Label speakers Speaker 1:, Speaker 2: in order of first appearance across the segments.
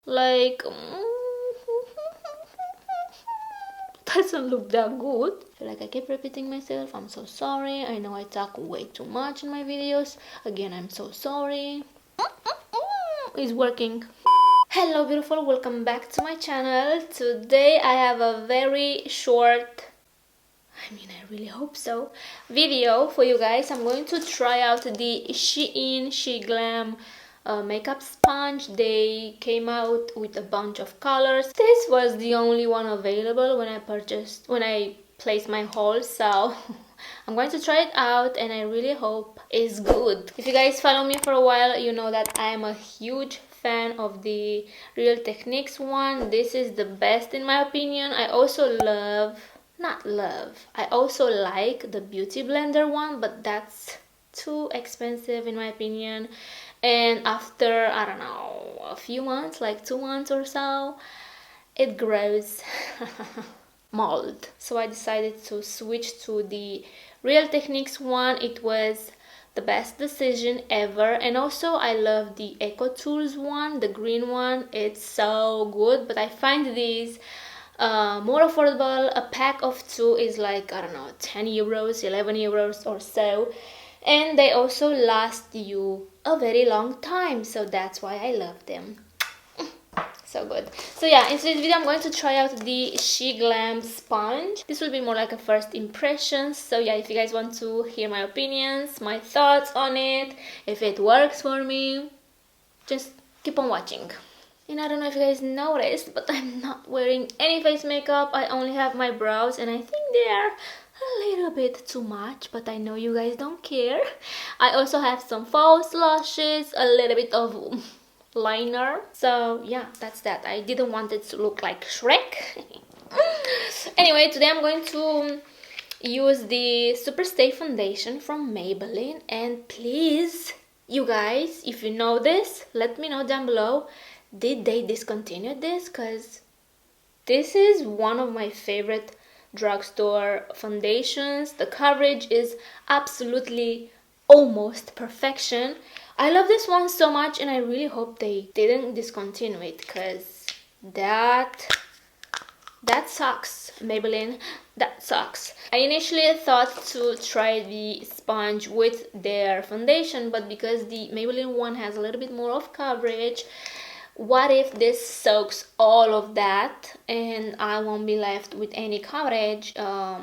Speaker 1: Like, doesn't look that good. I feel like I keep repeating myself. I'm so sorry. I know I talk way too much in my videos. Again, I'm so sorry. It's working. Hello beautiful, welcome back to my channel. Today I have a very short, I really hope so, video for you guys. I'm going to try out the SHEGLAM makeup sponge. They came out with a bunch of colors. This was the only one available when I placed my haul, so I'm going to try it out and I really hope it's good. If you guys follow me for a while, you know that I am a huge fan of the Real Techniques one. This is the best in my opinion. I also I also like the Beauty Blender one, but that's too expensive in my opinion. And after, I don't know, a few months, like 2 months or so, it grows mold. So I decided to switch to the Real Techniques one. It was the best decision ever. And also I love the Eco Tools one, the green one. It's so good, but I find these more affordable. A pack of 2 is like, I don't know, 10 euros, 11 euros or so, and they also last you a very long time, so that's why I love them. So good. So yeah, in today's video I'm going to try out the SHEGLAM sponge. This will be more like a first impression. So yeah, if you guys want to hear my opinions, my thoughts on it, if it works for me, just keep on watching. And I don't know if you guys noticed, but I'm not wearing any face makeup. I only have my brows and I think they are a little bit too much, but I know you guys don't care. I also have some false lashes, a little bit of liner. So yeah, that's that. I didn't want it to look like Shrek. Anyway, today I'm going to use the Superstay foundation from Maybelline. And please, you guys, if you know this, let me know down below. Did they discontinue this? Because this is one of my favorite drugstore foundations. The coverage is absolutely almost perfection. I love this one so much and I really hope they didn't discontinue it, because that sucks, Maybelline. That sucks. I initially thought to try the sponge with their foundation, but because the Maybelline one has a little bit more of coverage, what if this soaks all of that and I won't be left with any coverage? I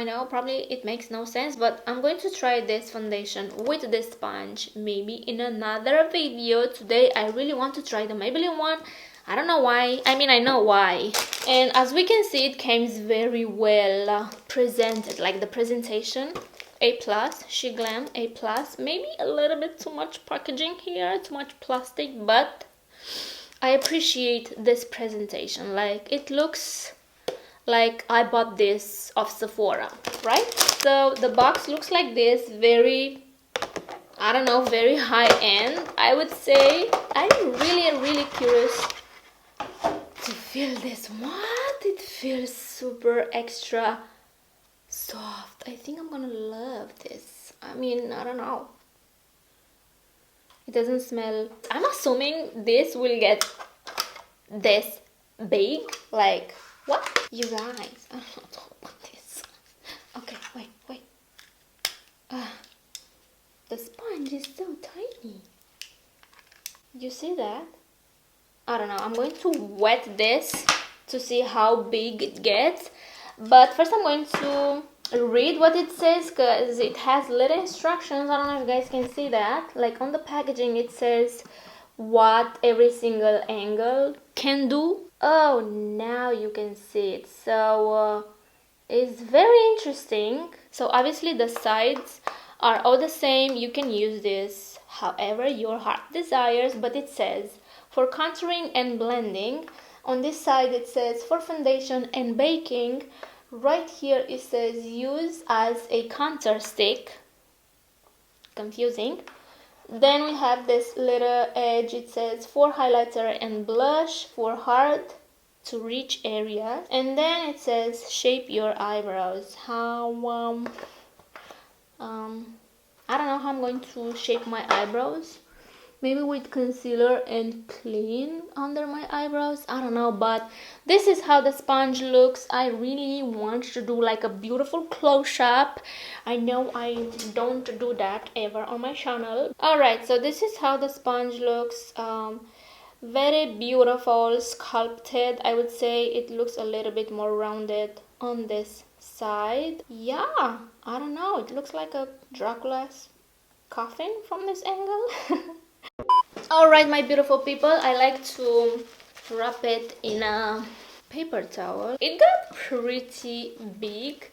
Speaker 1: know probably it makes no sense, but I'm going to try this foundation with this sponge maybe in another video. Today I really want to try the Maybelline one. I don't know why. I mean, I know why. And as we can see, it came very well presented, like the presentation. A+, SHEGLAM A+. Maybe a little bit too much packaging here, too much plastic, but I appreciate this presentation. Like, it looks like I bought this off Sephora, right? So the box looks like this, very, I don't know, very high end, I would say. I'm really curious to feel this. What? It feels super extra soft. I think I'm gonna love this. I mean, I don't know. It doesn't smell. I'm assuming this will get this big. Like, what? You guys, I don't want this. Okay, wait. The sponge is so tiny. You see that? I don't know. I'm going to wet this to see how big it gets. But first I'm going to read what it says, because it has little instructions. I don't know if you guys can see that. Like on the packaging it says what every single angle can do. Oh, now you can see it. So it's very interesting. So obviously the sides are all the same. You can use this however your heart desires, but it says for contouring and blending. On this side it says for foundation and baking. Right here it says use as a contour stick. Confusing. Then we have this little edge. It says for highlighter and blush, for hard to reach areas. And then it says shape your eyebrows. How I don't know how I'm going to shape my eyebrows. maybe with concealer and clean under my eyebrows. I don't know, but this is how the sponge looks. I really want to do like a beautiful close-up. I know I don't do that ever on my channel. Alright, so this is how the sponge looks. Very beautiful, sculpted. I would say it looks a little bit more rounded on this side. Yeah, I don't know, it looks like a Dracula's coffin from this angle. Alright, my beautiful people, I like to wrap it in a paper towel. It got pretty big.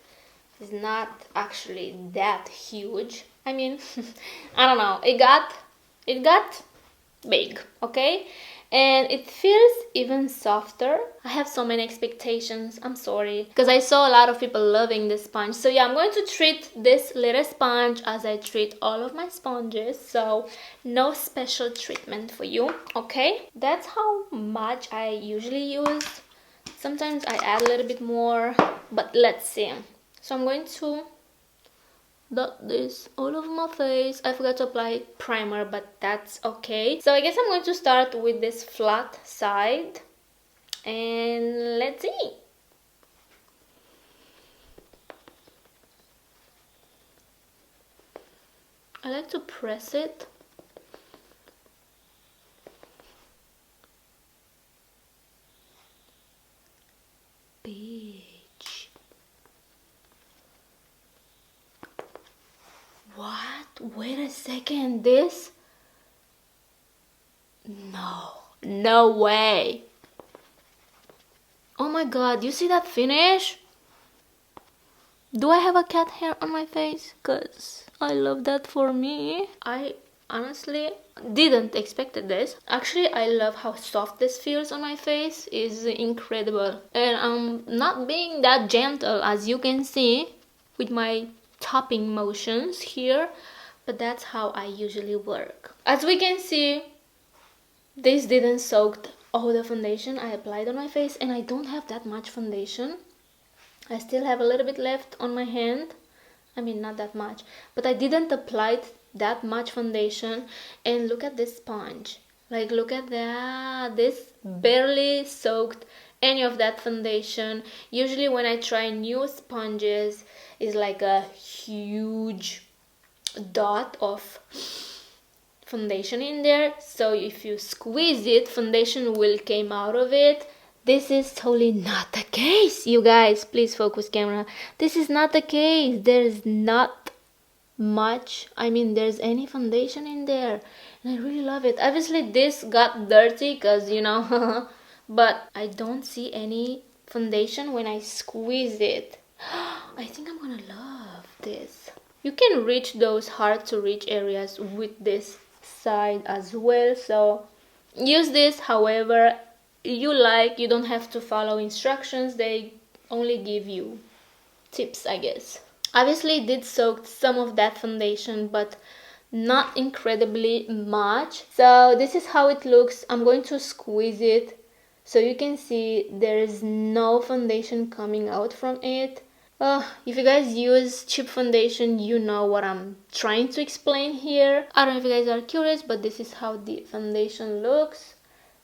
Speaker 1: It's not actually that huge. I mean, I don't know, it got big, okay? And it feels even softer. I have so many expectations, I'm sorry, because I saw a lot of people loving this sponge. So yeah, I'm going to treat this little sponge as I treat all of my sponges, so no special treatment for you, okay? That's how much I usually use. Sometimes I add a little bit more, but let's see. So I'm going to dot this all over my face. I forgot to apply primer, but that's okay. So I guess I'm going to start with this flat side and let's see. I like to press it. Bitch. What? Wait a second, this? No way. Oh my god, you see that finish? Do I have a cat hair on my face? Cause I love that for me. I honestly didn't expect this. Actually, I love how soft this feels on my face. It's incredible. And I'm not being that gentle, as you can see with my tapping motions here, but that's how I usually work. As we can see, this didn't soak all the foundation I applied on my face, and I don't have that much foundation. I still have a little bit left on my hand. I mean, not that much, but I didn't apply that much foundation. And look at this sponge. Like, look at that. This barely soaked any of that foundation. Usually when I try new sponges, it's like a huge dot of foundation in there. So if you squeeze it, foundation will come out of it. This is totally not the case, you guys. Please focus camera. This is not the case. There's not much, I mean, there's any foundation in there, and I really love it. Obviously this got dirty because, you know, but I don't see any foundation when I squeeze it. I think I'm gonna love this. You can reach those hard to reach areas with this side as well, so use this however you like. You don't have to follow instructions, they only give you tips, I guess. Obviously it did soak some of that foundation, but not incredibly much. So this is how it looks. I'm going to squeeze it so you can see there is no foundation coming out from it. If you guys use cheap foundation, you know what I'm trying to explain here. I don't know if you guys are curious, but this is how the foundation looks.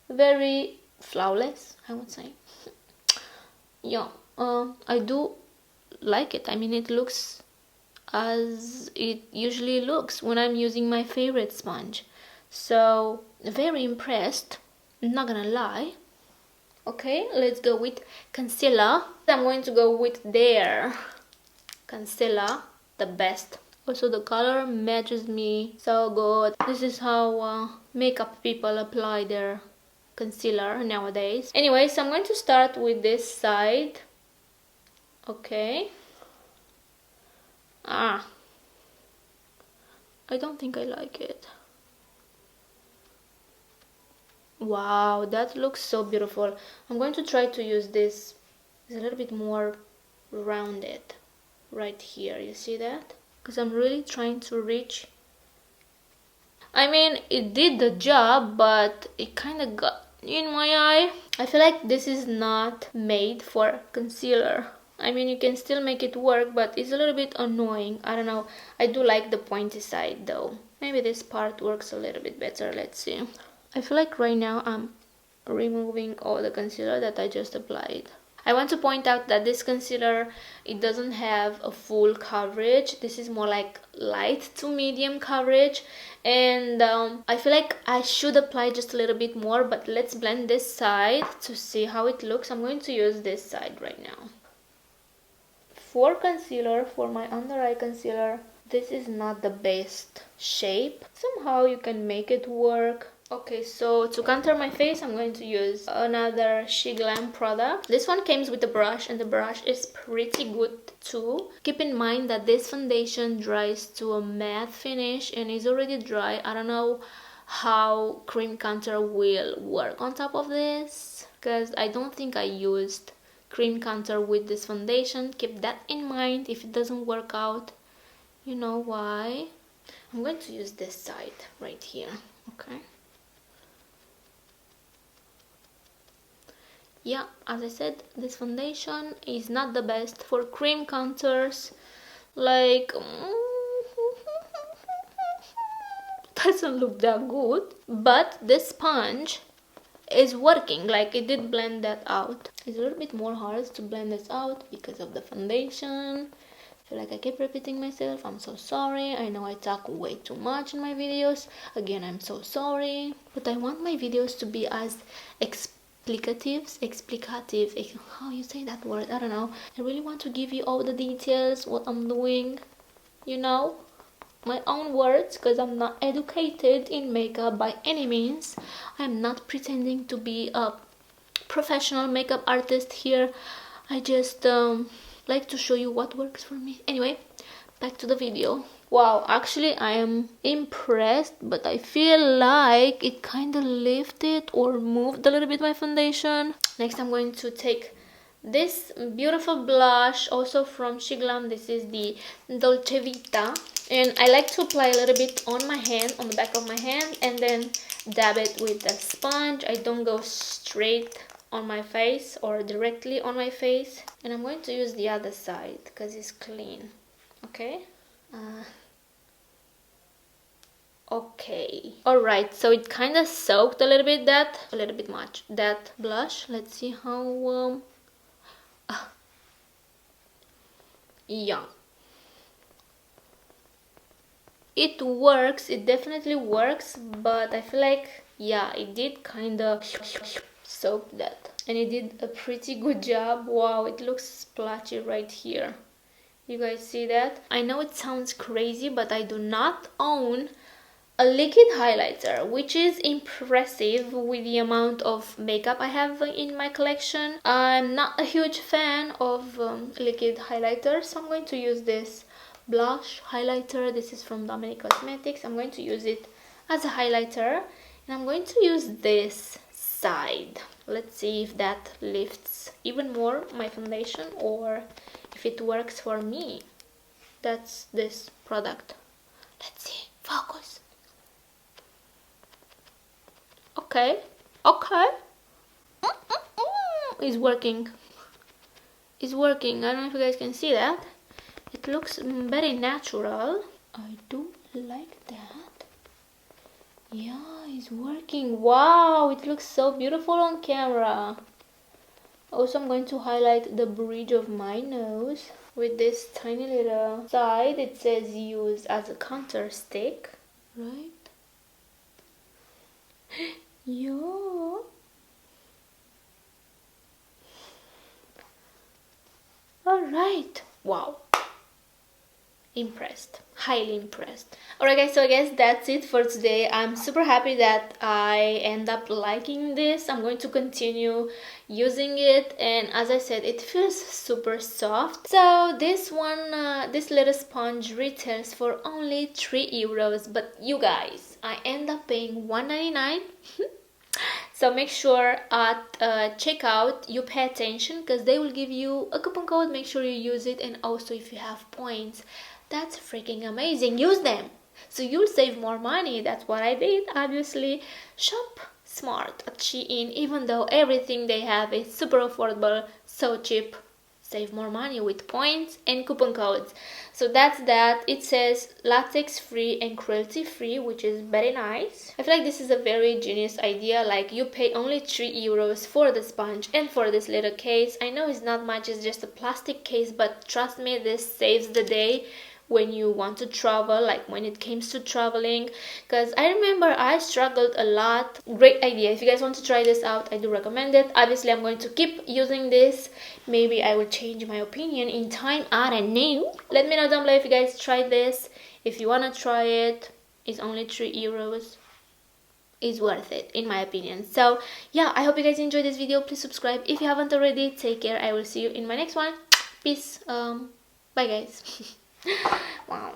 Speaker 1: Very flawless, I would say. Yeah, I do like it. I mean, it looks as it usually looks when I'm using my favorite sponge. So, very impressed, not gonna lie. Okay, let's go with concealer. I'm going to go with their concealer, the best. Also the color matches me so good. This is how makeup people apply their concealer nowadays. Anyway, so I'm going to start with this side. Okay. I don't think I like it. Wow, that looks so beautiful. I'm going to try to use this. It's a little bit more rounded right here. You see that? Because I'm really trying to reach. I mean, it did the job, but it kind of got in my eye. I feel like this is not made for concealer. I mean, you can still make it work, but it's a little bit annoying. I don't know. I do like the pointy side though. Maybe this part works a little bit better. Let's see. I feel like right now I'm removing all the concealer that I just applied. I want to point out that this concealer, it doesn't have a full coverage. This is more like light to medium coverage, and I feel like I should apply just a little bit more, but let's blend this side to see how it looks. I'm going to use this side right now. For concealer, for my under eye concealer, this is not the best shape. Somehow you can make it work. Okay, so to contour my face, I'm going to use another SHEGLAM product. This one comes with a brush, and the brush is pretty good too. Keep in mind that this foundation dries to a matte finish and is already dry. I don't know how cream contour will work on top of this, because I don't think I used cream contour with this foundation. Keep that in mind. If it doesn't work out, you know why. I'm going to use this side right here, okay? Yeah, as I said, this foundation is not the best for cream contours. Like, doesn't look that good. But this sponge is working. Like, it did blend that out. It's a little bit more hard to blend this out because of the foundation. I feel like I keep repeating myself. I'm so sorry. I know I talk way too much in my videos. Again, I'm so sorry. But I want my videos to be as explicative, how you say that word, I don't know. I really want to give you all the details, what I'm doing, you know, my own words, because I'm not educated in makeup by any means. I'm not pretending to be a professional makeup artist here. I just like to show you what works for me. Anyway, back to the video. Wow, actually I am impressed, but I feel like it kind of lifted or moved a little bit my foundation. Next I'm going to take this beautiful blush, also from SHEGLAM. This is the Dolce Vita, and I like to apply a little bit on my hand, on the back of my hand, and then dab it with a sponge. I don't go straight on my face or directly on my face, and I'm going to use the other side because it's clean. Okay. Okay, alright, so it kind of soaked a little bit much, that blush. Let's see how, yeah, it works, it definitely works, but I feel like, yeah, it did kind of soak that, and it did a pretty good job. Wow, it looks splotchy right here. You guys see that? I know it sounds crazy, but I do not own a liquid highlighter, which is impressive with the amount of makeup I have in my collection. I'm not a huge fan of liquid highlighters, so I'm going to use this blush highlighter. This is from Dominic Cosmetics. I'm going to use it as a highlighter, and I'm going to use this side. Let's see if that lifts even more my foundation or if it works for me. That's this product. Let's see. Focus. Okay, okay. It's working. It's working. I don't know if you guys can see that. It looks very natural. I do like that. Yeah, it's working. Wow, it looks so beautiful on camera. Also, I'm going to highlight the bridge of my nose with this tiny little side. It says use as a contour stick, right? Yeah. Alright. Wow. Impressed. Highly impressed. Alright guys, so I guess that's it for today. I'm super happy that I end up liking this. I'm going to continue using it, and as I said, it feels super soft. So this one, this little sponge retails for only €3, but you guys, I end up paying $1.99. So make sure at checkout you pay attention, because they will give you a coupon code. Make sure you use it, and also if you have points, that's freaking amazing. Use them so you'll save more money. That's what I did, obviously. Shop smart at Shein, even though everything they have is super affordable, so cheap, save more money with points and coupon codes. So that's that. It says latex free and cruelty free, which is very nice. I feel like this is a very genius idea. Like, you pay only 3 euros for the sponge and for this little case. I know it's not much, it's just a plastic case, but trust me, this saves the day when you want to travel, like when it comes to traveling, because I remember I struggled a lot. Great idea. If you guys want to try this out, I do recommend it. Obviously, I'm going to keep using this. Maybe I will change my opinion in time, I don't know. Let me know down below if you guys tried this. If you want to try it, it's only 3 euros. Is worth it, in my opinion. So yeah, I hope you guys enjoyed this video. Please subscribe if you haven't already. Take care. I will see you in my next one. Peace. Bye guys. Wow.